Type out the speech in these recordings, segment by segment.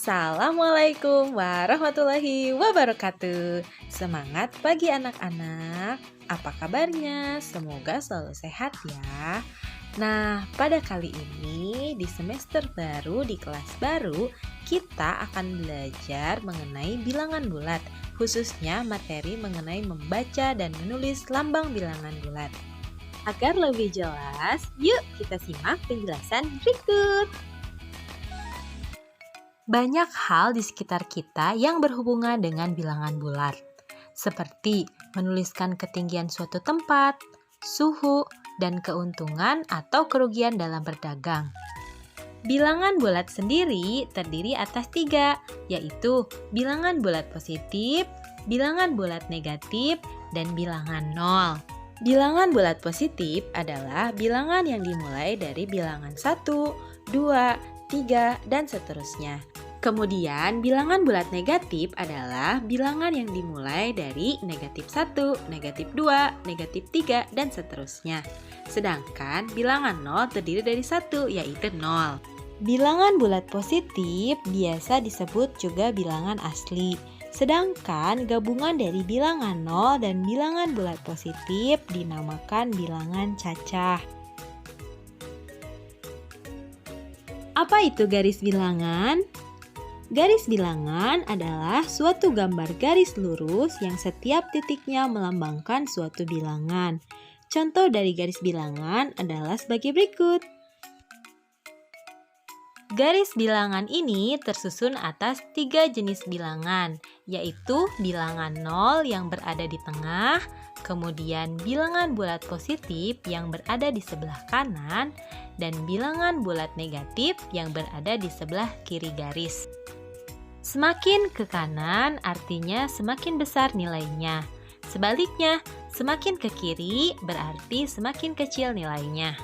Assalamualaikum warahmatullahi wabarakatuh. Semangat pagi anak-anak. Apa kabarnya? Semoga selalu sehat ya. Nah, pada kali ini di semester baru, di kelas baru, kita akan belajar mengenai bilangan bulat, khususnya materi mengenai membaca dan menulis lambang bilangan bulat. Agar lebih jelas, yuk kita simak penjelasan berikut. Banyak hal di sekitar kita yang berhubungan dengan bilangan bulat, seperti menuliskan ketinggian suatu tempat, suhu, dan keuntungan atau kerugian dalam berdagang. Bilangan bulat sendiri terdiri atas 3, yaitu bilangan bulat positif, bilangan bulat negatif, dan bilangan nol. Bilangan bulat positif adalah bilangan yang dimulai dari bilangan 1, 2, 3, dan seterusnya. Kemudian bilangan bulat negatif adalah bilangan yang dimulai dari negatif 1, negatif 2, negatif 3, dan seterusnya. Sedangkan bilangan nol terdiri dari 1, yaitu 0. Bilangan bulat positif biasa disebut juga bilangan asli. Sedangkan gabungan dari bilangan nol dan bilangan bulat positif dinamakan bilangan cacah. Apa itu garis bilangan? Garis bilangan adalah suatu gambar garis lurus yang setiap titiknya melambangkan suatu bilangan. Contoh dari garis bilangan adalah sebagai berikut. Garis bilangan ini tersusun atas 3 jenis bilangan, yaitu bilangan nol yang berada di tengah, kemudian bilangan bulat positif yang berada di sebelah kanan, dan bilangan bulat negatif yang berada di sebelah kiri garis. Semakin ke kanan artinya semakin besar nilainya. Sebaliknya, semakin ke kiri berarti semakin kecil nilainya.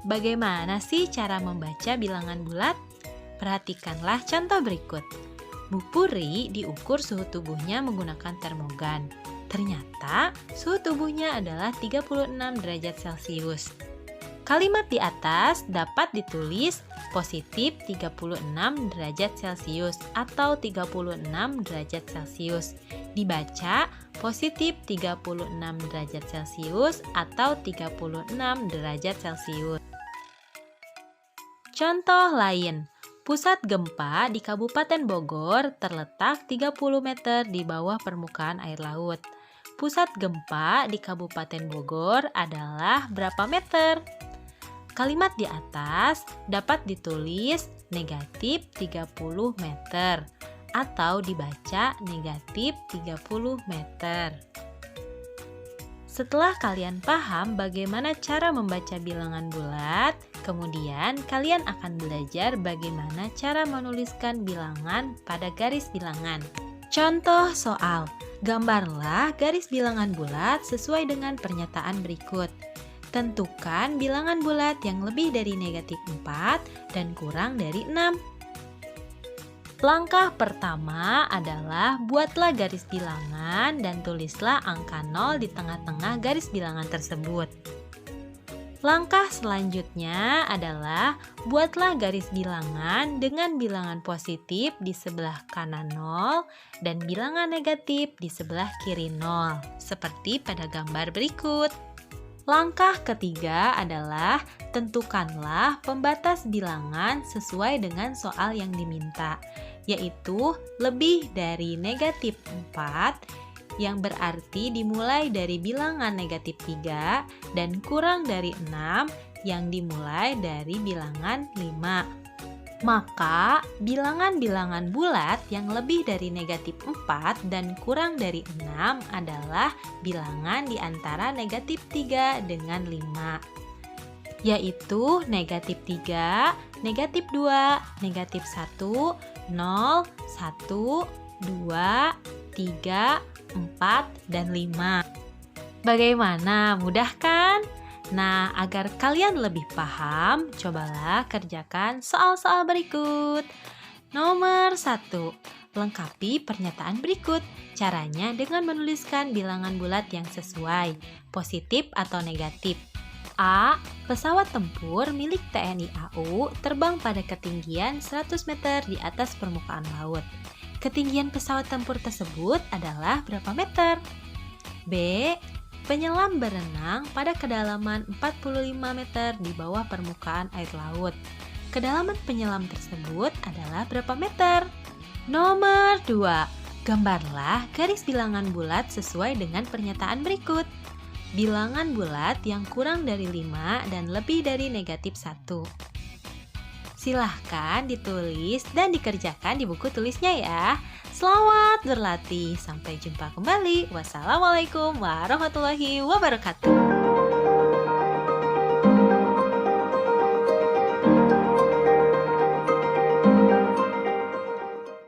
Bagaimana sih cara membaca bilangan bulat? Perhatikanlah contoh berikut. Bu Puri diukur suhu tubuhnya menggunakan termogan. Ternyata suhu tubuhnya adalah 36 derajat Celcius. Kalimat di atas dapat ditulis positif 36 derajat Celcius atau 36 derajat Celcius. Dibaca positif 36 derajat Celcius atau 36 derajat Celcius. Contoh lain, pusat gempa di Kabupaten Bogor terletak 30 meter di bawah permukaan air laut. Pusat gempa di Kabupaten Bogor adalah berapa meter? Kalimat di atas dapat ditulis negatif 30 meter atau dibaca negatif 30 meter. Setelah kalian paham bagaimana cara membaca bilangan bulat, kemudian kalian akan belajar bagaimana cara menuliskan bilangan pada garis bilangan. Contoh soal, gambarlah garis bilangan bulat sesuai dengan pernyataan berikut. Tentukan bilangan bulat yang lebih dari negatif 4 dan kurang dari 6. Langkah pertama adalah buatlah garis bilangan dan tulislah angka 0 di tengah-tengah garis bilangan tersebut. Langkah selanjutnya adalah buatlah garis bilangan dengan bilangan positif di sebelah kanan 0 dan bilangan negatif di sebelah kiri 0, seperti pada gambar berikut. Langkah ketiga adalah tentukanlah pembatas bilangan sesuai dengan soal yang diminta, yaitu lebih dari negatif 4, yang berarti dimulai dari bilangan negatif 3, dan kurang dari 6, yang dimulai dari bilangan 5. Maka, bilangan-bilangan bulat yang lebih dari negatif 4 dan kurang dari 6 adalah bilangan di antara negatif 3 dengan 5, yaitu negatif 3, negatif 2, negatif 1, 0, 1, 2, 3, 4, dan 5. Bagaimana? Mudah kan? Nah, agar kalian lebih paham, cobalah kerjakan soal-soal berikut. Nomor 1. Lengkapi pernyataan berikut. Caranya dengan menuliskan bilangan bulat yang sesuai, positif atau negatif. A. Pesawat tempur milik TNI AU terbang pada ketinggian 100 meter di atas permukaan laut. Ketinggian pesawat tempur tersebut adalah berapa meter? B. Penyelam berenang pada kedalaman 45 meter di bawah permukaan air laut. Kedalaman penyelam tersebut adalah berapa meter? Nomor 2. Gambarlah garis bilangan bulat sesuai dengan pernyataan berikut. Bilangan bulat yang kurang dari 5 dan lebih dari negatif 1. Silahkan ditulis dan dikerjakan di buku tulisnya ya. Selamat berlatih, sampai jumpa kembali. Wassalamualaikum warahmatullahi wabarakatuh.